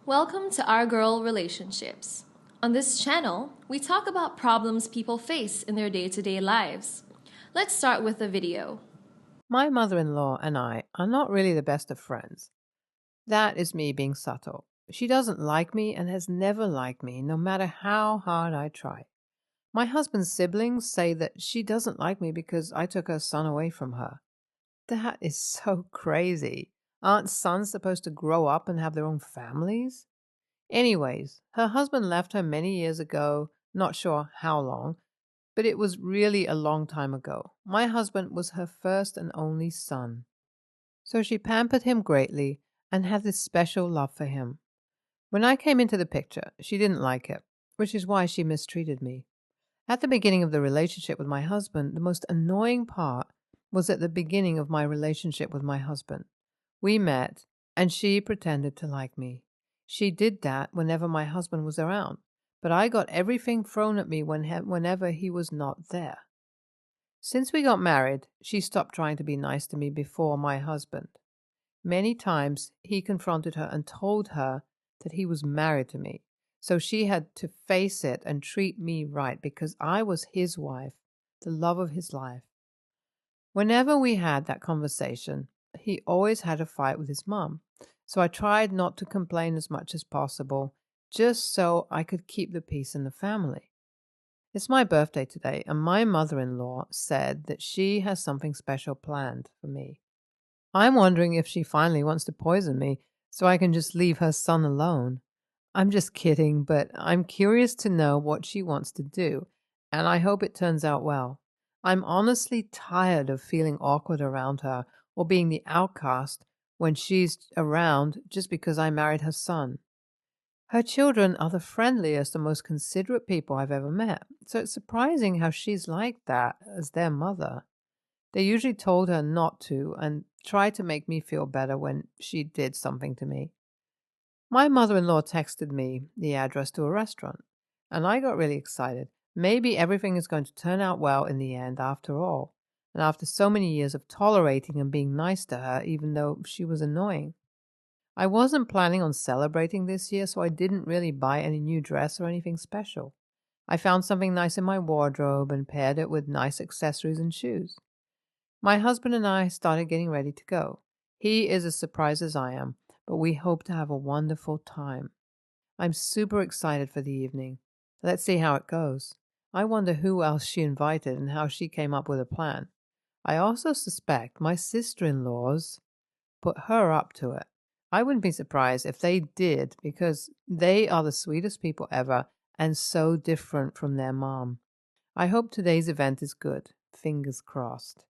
Welcome to Our Girl Relationships. On this channel, we talk about problems people face in their day to day lives. Let's start with a video. My mother-in-law and I are not really the best of friends. That is me being subtle. She doesn't like me and has never liked me, no matter how hard I try. My husband's siblings say that she doesn't like me because I took her son away from her. That is so crazy. Aren't sons supposed to grow up and have their own families? Anyways, her husband left her many years ago, not sure how long, but it was really a long time ago. My husband was her first and only son. So she pampered him greatly and had this special love for him. When I came into the picture, she didn't like it, which is why she mistreated me. At the beginning of the relationship with my husband, the most annoying part was at the beginning of my relationship with my husband. We met, and she pretended to like me. She did that whenever my husband was around, but I got everything thrown at me whenever he was not there. Since we got married, she stopped trying to be nice to me before my husband. Many times he confronted her and told her that he was married to me, so she had to face it and treat me right because I was his wife, the love of his life. Whenever we had that conversation, he always had a fight with his mom, so I tried not to complain as much as possible, just so I could keep the peace in the family. It's my birthday today, and my mother-in-law said that she has something special planned for me. I'm wondering if she finally wants to poison me so I can just leave her son alone. I'm just kidding, but I'm curious to know what she wants to do, and I hope it turns out well. I'm honestly tired of feeling awkward around her or being the outcast when she's around just because I married her son. Her children are the friendliest and most considerate people I've ever met, so it's surprising how she's like that as their mother. They usually told her not to and tried to make me feel better when she did something to me. My mother-in-law texted me the address to a restaurant, and I got really excited. Maybe everything is going to turn out well in the end after all, and after so many years of tolerating and being nice to her even though she was annoying. I wasn't planning on celebrating this year, so I didn't really buy any new dress or anything special. I found something nice in my wardrobe and paired it with nice accessories and shoes. My husband and I started getting ready to go. He is as surprised as I am, but we hope to have a wonderful time. I'm super excited for the evening. Let's see how it goes. I wonder who else she invited and how she came up with a plan. I also suspect my sister-in-laws put her up to it. I wouldn't be surprised if they did because they are the sweetest people ever and so different from their mom. I hope today's event is good. Fingers crossed.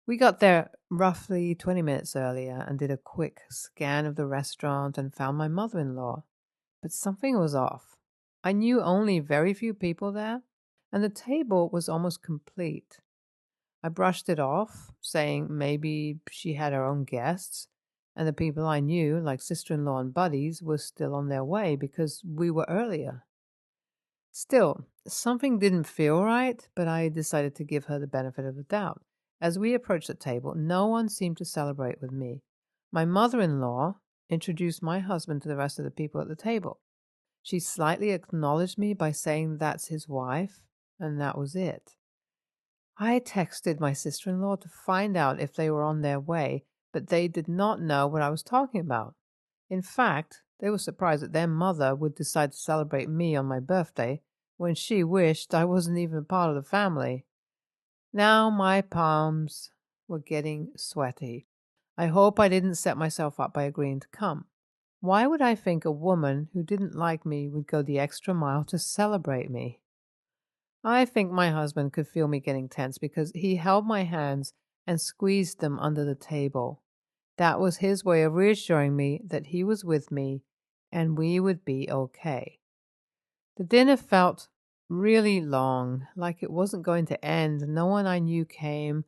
We got there roughly 20 minutes earlier and did a quick scan of the restaurant and found my mother-in-law. But something was off. I knew only very few people there, and the table was almost complete. I brushed it off, saying maybe she had her own guests, and the people I knew, like sister-in-law and buddies, were still on their way because we were earlier. Still, something didn't feel right, but I decided to give her the benefit of the doubt. As we approached the table, no one seemed to celebrate with me. My mother-in-law introduced my husband to the rest of the people at the table. She slightly acknowledged me by saying that's his wife, and that was it. I texted my sister-in-law to find out if they were on their way, but they did not know what I was talking about. In fact, they were surprised that their mother would decide to celebrate me on my birthday when she wished I wasn't even a part of the family. Now my palms were getting sweaty. I hope I didn't set myself up by agreeing to come. Why would I think a woman who didn't like me would go the extra mile to celebrate me? I think my husband could feel me getting tense because he held my hands and squeezed them under the table. That was his way of reassuring me that he was with me and we would be okay. The dinner felt really long, like it wasn't going to end. No one I knew came,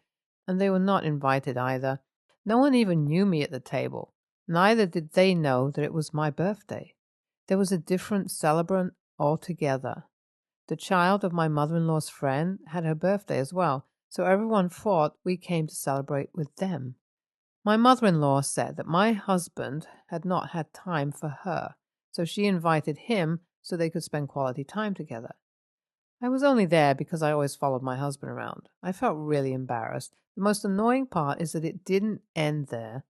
and they were not invited either. No one even knew me at the table. Neither did they know that it was my birthday. There was a different celebrant altogether. The child of my mother-in-law's friend had her birthday as well, so everyone thought we came to celebrate with them. My mother-in-law said that my husband had not had time for her, so she invited him so they could spend quality time together. I was only there because I always followed my husband around. I felt really embarrassed. The most annoying part is that it didn't end there.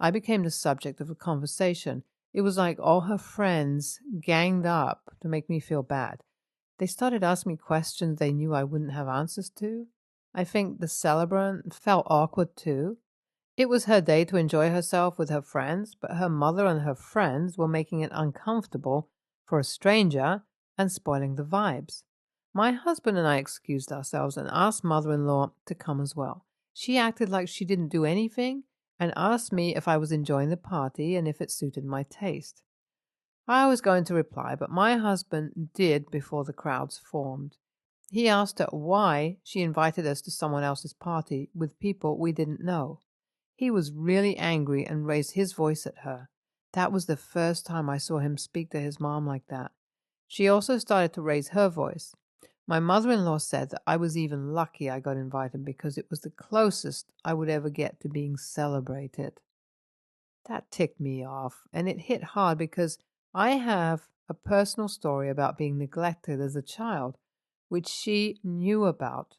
I became the subject of a conversation. It was like all her friends ganged up to make me feel bad. They started asking me questions they knew I wouldn't have answers to. I think the celebrant felt awkward too. It was her day to enjoy herself with her friends, but her mother and her friends were making it uncomfortable for a stranger and spoiling the vibes. My husband and I excused ourselves and asked mother-in-law to come as well. She acted like she didn't do anything and asked me if I was enjoying the party and if it suited my taste. I was going to reply, but my husband did before the crowds formed. He asked her why she invited us to someone else's party with people we didn't know. He was really angry and raised his voice at her. That was the first time I saw him speak to his mom like that. She also started to raise her voice. My mother-in-law said that I was even lucky I got invited because it was the closest I would ever get to being celebrated. That ticked me off, and it hit hard because I have a personal story about being neglected as a child, which she knew about.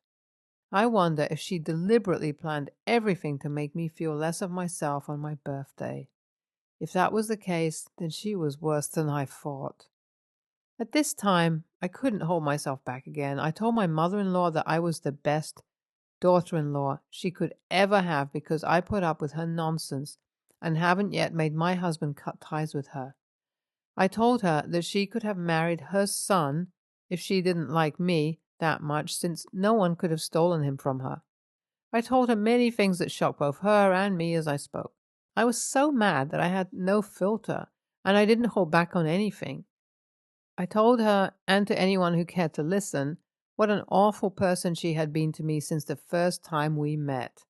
I wonder if she deliberately planned everything to make me feel less of myself on my birthday. If that was the case, then she was worse than I thought. At this time, I couldn't hold myself back again. I told my mother-in-law that I was the best daughter-in-law she could ever have because I put up with her nonsense and haven't yet made my husband cut ties with her. I told her that she could have married her son if she didn't like me that much, since no one could have stolen him from her. I told her many things that shocked both her and me as I spoke. I was so mad that I had no filter, and I didn't hold back on anything. I told her, and to anyone who cared to listen, what an awful person she had been to me since the first time we met.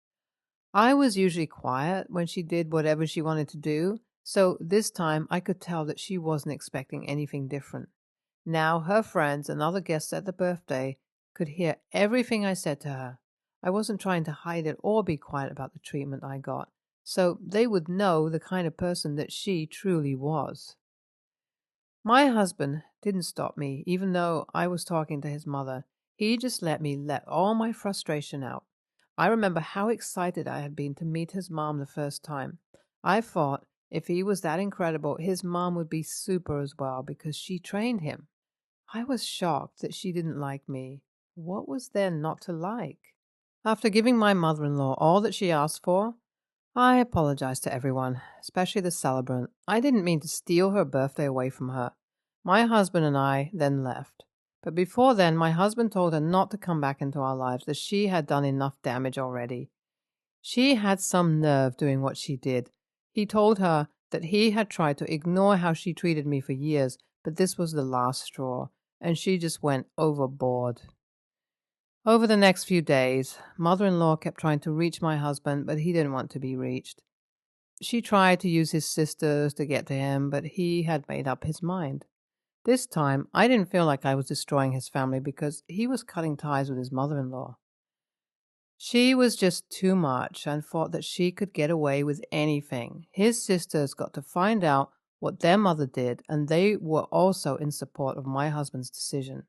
I was usually quiet when she did whatever she wanted to do, so this time I could tell that she wasn't expecting anything different. Now her friends and other guests at the birthday could hear everything I said to her. I wasn't trying to hide it or be quiet about the treatment I got, so they would know the kind of person that she truly was. My husband didn't stop me, even though I was talking to his mother. He just let me let all my frustration out. I remember how excited I had been to meet his mom the first time. I thought if he was that incredible, his mom would be super as well because she trained him. I was shocked that she didn't like me. What was there not to like? After giving my mother-in-law all that she asked for, I apologized to everyone, especially the celebrant. I didn't mean to steal her birthday away from her. My husband and I then left. But before then, my husband told her not to come back into our lives, as she had done enough damage already. She had some nerve doing what she did. He told her that he had tried to ignore how she treated me for years, but this was the last straw, and she just went overboard. Over the next few days, mother-in-law kept trying to reach my husband, but he didn't want to be reached. She tried to use his sisters to get to him, but he had made up his mind. This time, I didn't feel like I was destroying his family because he was cutting ties with his mother-in-law. She was just too much and thought that she could get away with anything. His sisters got to find out what their mother did, and they were also in support of my husband's decision.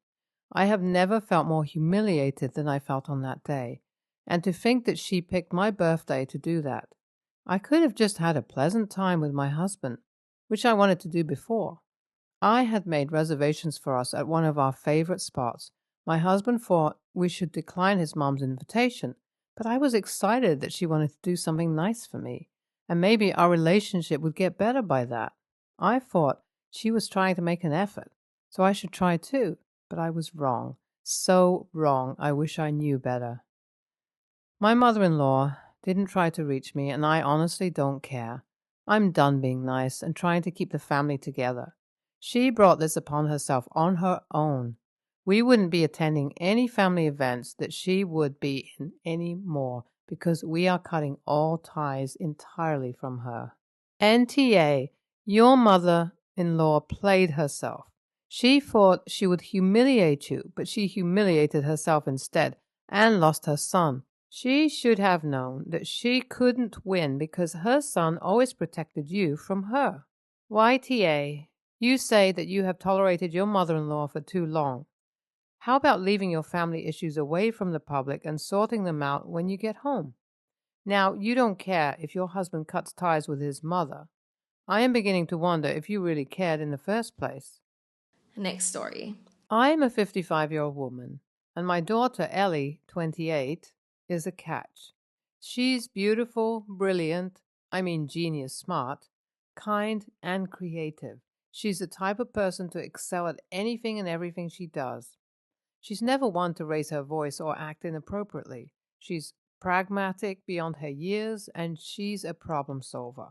I have never felt more humiliated than I felt on that day, and to think that she picked my birthday to do that. I could have just had a pleasant time with my husband, which I wanted to do before. I had made reservations for us at one of our favorite spots. My husband thought we should decline his mom's invitation, but I was excited that she wanted to do something nice for me, and maybe our relationship would get better by that. I thought she was trying to make an effort, so I should try too, but I was wrong. So wrong, I wish I knew better. My mother-in-law didn't try to reach me, and I honestly don't care. I'm done being nice and trying to keep the family together. She brought this upon herself on her own. We wouldn't be attending any family events that she would be in any more because we are cutting all ties entirely from her. NTA, your mother-in-law played herself. She thought she would humiliate you, but she humiliated herself instead and lost her son. She should have known that she couldn't win because her son always protected you from her. YTA, you say that you have tolerated your mother in law for too long. How about leaving your family issues away from the public and sorting them out when you get home? Now, you don't care if your husband cuts ties with his mother. I am beginning to wonder if you really cared in the first place. Next story. I'm a 55-year-old woman, and my daughter Ellie, 28, is a catch. She's beautiful, brilliant, I mean genius smart, kind, and creative. She's the type of person to excel at anything and everything she does. She's never one to raise her voice or act inappropriately. She's pragmatic beyond her years, and she's a problem solver.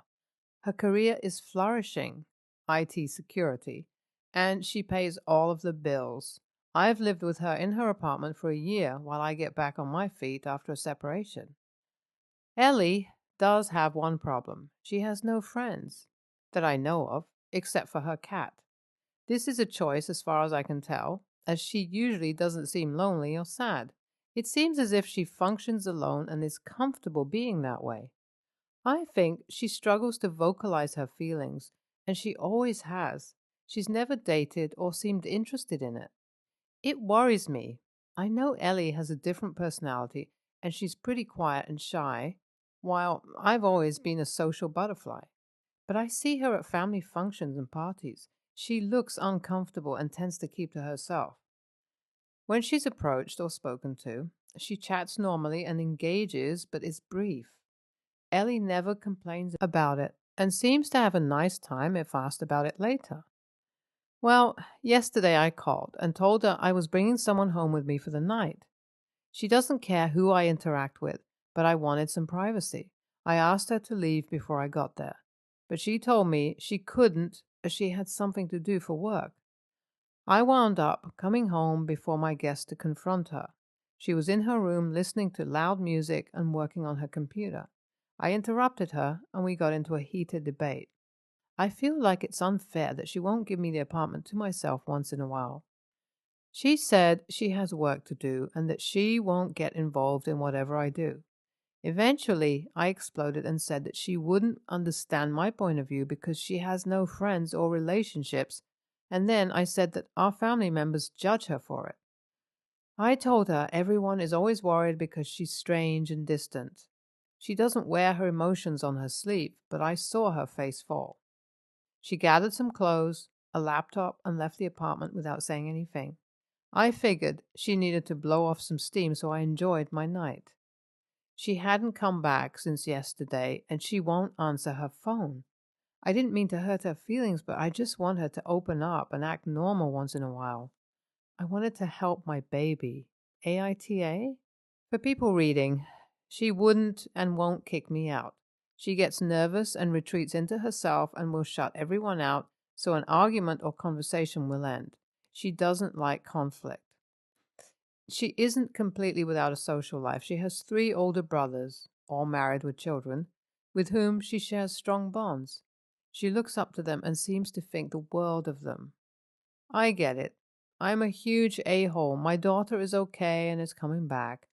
Her career is flourishing, IT security, and she pays all of the bills. I've lived with her in her apartment for a year while I get back on my feet after a separation. Ellie does have one problem. She has no friends that I know of, except for her cat. This is a choice as far as I can tell, as she usually doesn't seem lonely or sad. It seems as if she functions alone and is comfortable being that way. I think she struggles to vocalize her feelings, and she always has. She's never dated or seemed interested in it. It worries me. I know Ellie has a different personality, and she's pretty quiet and shy, while I've always been a social butterfly. But I see her at family functions and parties. She looks uncomfortable and tends to keep to herself. When she's approached or spoken to, she chats normally and engages, but is brief. Ellie never complains about it and seems to have a nice time if asked about it later. Well, yesterday I called and told her I was bringing someone home with me for the night. She doesn't care who I interact with, but I wanted some privacy. I asked her to leave before I got there, but she told me she couldn't as she had something to do for work. I wound up coming home before my guest to confront her. She was in her room listening to loud music and working on her computer. I interrupted her and we got into a heated debate. I feel like it's unfair that she won't give me the apartment to myself once in a while. She said she has work to do and that she won't get involved in whatever I do. Eventually, I exploded and said that she wouldn't understand my point of view because she has no friends or relationships, and then I said that our family members judge her for it. I told her everyone is always worried because she's strange and distant. She doesn't wear her emotions on her sleeve, but I saw her face fall. She gathered some clothes, a laptop, and left the apartment without saying anything. I figured she needed to blow off some steam, so I enjoyed my night. She hadn't come back since yesterday, and she won't answer her phone. I didn't mean to hurt her feelings, but I just want her to open up and act normal once in a while. I wanted to help my baby. AITA? For people reading, she wouldn't and won't kick me out. She gets nervous and retreats into herself and will shut everyone out, so an argument or conversation will end. She doesn't like conflict. She isn't completely without a social life. She has 3 older brothers, all married with children, with whom she shares strong bonds. She looks up to them and seems to think the world of them. I get it. I'm a huge a-hole. My daughter is okay and is coming back.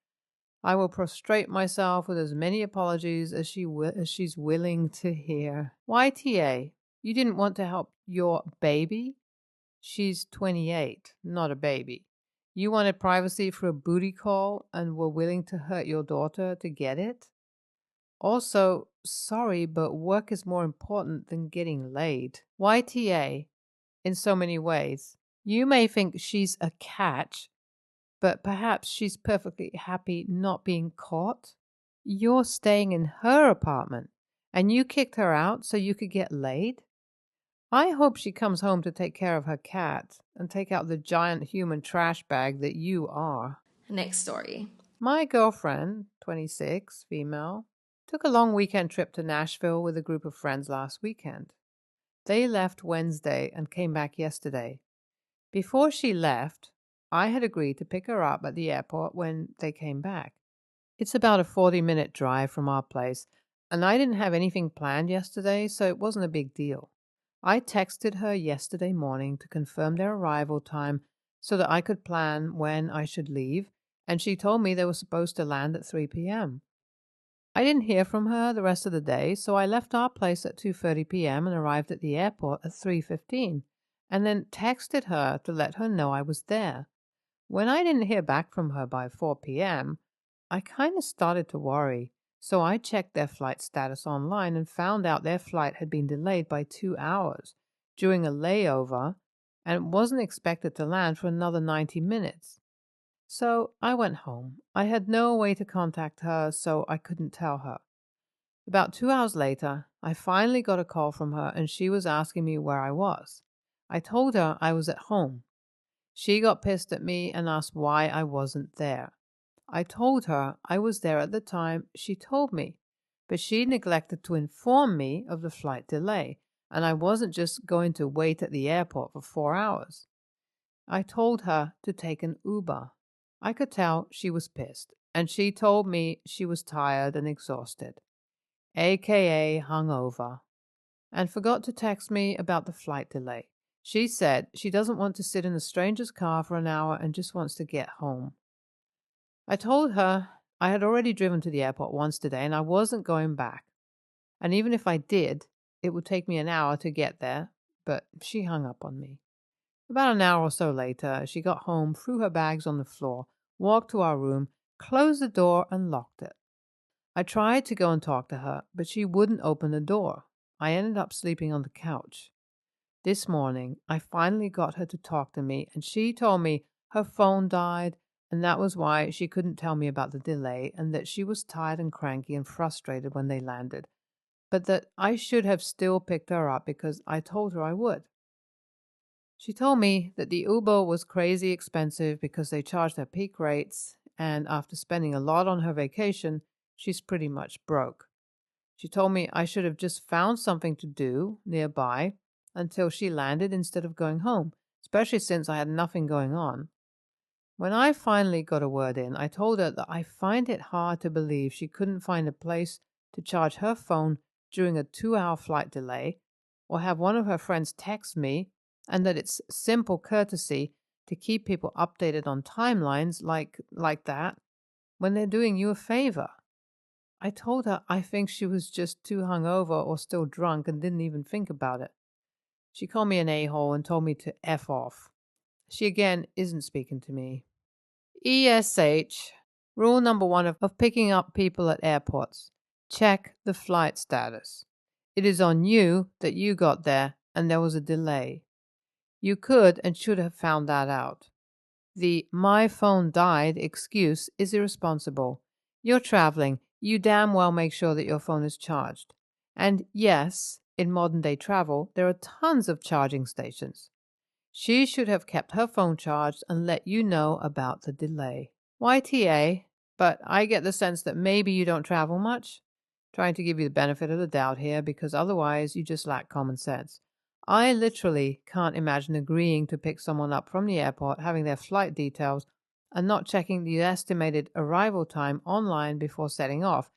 I will prostrate myself with as many apologies as she's willing to hear. YTA, you didn't want to help your baby? She's 28, not a baby. You wanted privacy for a booty call and were willing to hurt your daughter to get it? Also, sorry, but work is more important than getting laid. YTA, in so many ways. You may think she's a catch, but perhaps she's perfectly happy not being caught. You're staying in her apartment, and you kicked her out so you could get laid? I hope she comes home to take care of her cat and take out the giant human trash bag that you are. Next story. My girlfriend, 26, female, took a long weekend trip to Nashville with a group of friends last weekend. They left Wednesday and came back yesterday. Before she left, I had agreed to pick her up at the airport when they came back. It's about a 40-minute drive from our place, and I didn't have anything planned yesterday, so it wasn't a big deal. I texted her yesterday morning to confirm their arrival time so that I could plan when I should leave, and she told me they were supposed to land at 3 p.m. I didn't hear from her the rest of the day, so I left our place at 2:30 p.m. and arrived at the airport at 3:15, and then texted her to let her know I was there. When I didn't hear back from her by 4 p.m., I kind of started to worry, so I checked their flight status online and found out their flight had been delayed by 2 hours during a layover and wasn't expected to land for another 90 minutes. So I went home. I had no way to contact her, so I couldn't tell her. About 2 hours later, I finally got a call from her and she was asking me where I was. I told her I was at home. She got pissed at me and asked why I wasn't there. I told her I was there at the time she told me, but she neglected to inform me of the flight delay, and I wasn't just going to wait at the airport for 4 hours. I told her to take an Uber. I could tell she was pissed, and she told me she was tired and exhausted, aka hungover, and forgot to text me about the flight delay. She said she doesn't want to sit in a stranger's car for an hour and just wants to get home. I told her I had already driven to the airport once today and I wasn't going back. And even if I did, it would take me an hour to get there, but she hung up on me. About an hour or so later, she got home, threw her bags on the floor, walked to our room, closed the door, and locked it. I tried to go and talk to her, but she wouldn't open the door. I ended up sleeping on the couch. This morning, I finally got her to talk to me, and she told me her phone died, and that was why she couldn't tell me about the delay, and that she was tired and cranky and frustrated when they landed, but that I should have still picked her up because I told her I would. She told me that the Uber was crazy expensive because they charged her peak rates, and after spending a lot on her vacation, she's pretty much broke. She told me I should have just found something to do nearby until she landed instead of going home, especially since I had nothing going on. When I finally got a word in, I told her that I find it hard to believe she couldn't find a place to charge her phone during a 2-hour flight delay or have one of her friends text me, and that it's simple courtesy to keep people updated on timelines like that when they're doing you a favor. I told her I think she was just too hungover or still drunk and didn't even think about it. She called me an a-hole and told me to F off. She again isn't speaking to me. ESH. Rule number 1 of picking up people at airports. Check the flight status. It is on you that you got there and there was a delay. You could and should have found that out. The "my phone died" excuse is irresponsible. You're traveling. You damn well make sure that your phone is charged. And yes, in modern day travel, there are tons of charging stations. She should have kept her phone charged and let you know about the delay. YTA, but I get the sense that maybe you don't travel much. Trying to give you the benefit of the doubt here because otherwise you just lack common sense. I literally can't imagine agreeing to pick someone up from the airport, having their flight details, and not checking the estimated arrival time online before setting off,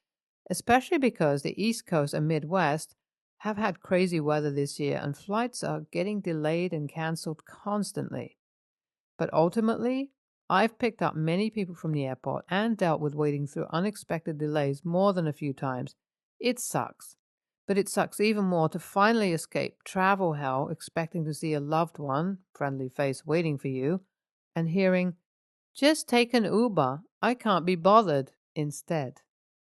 especially because the East Coast and Midwest have had crazy weather this year and flights are getting delayed and cancelled constantly. But ultimately, I've picked up many people from the airport and dealt with waiting through unexpected delays more than a few times. It sucks. But it sucks even more to finally escape travel hell, expecting to see a loved one, friendly face waiting for you, and hearing, "Just take an Uber. I can't be bothered," instead.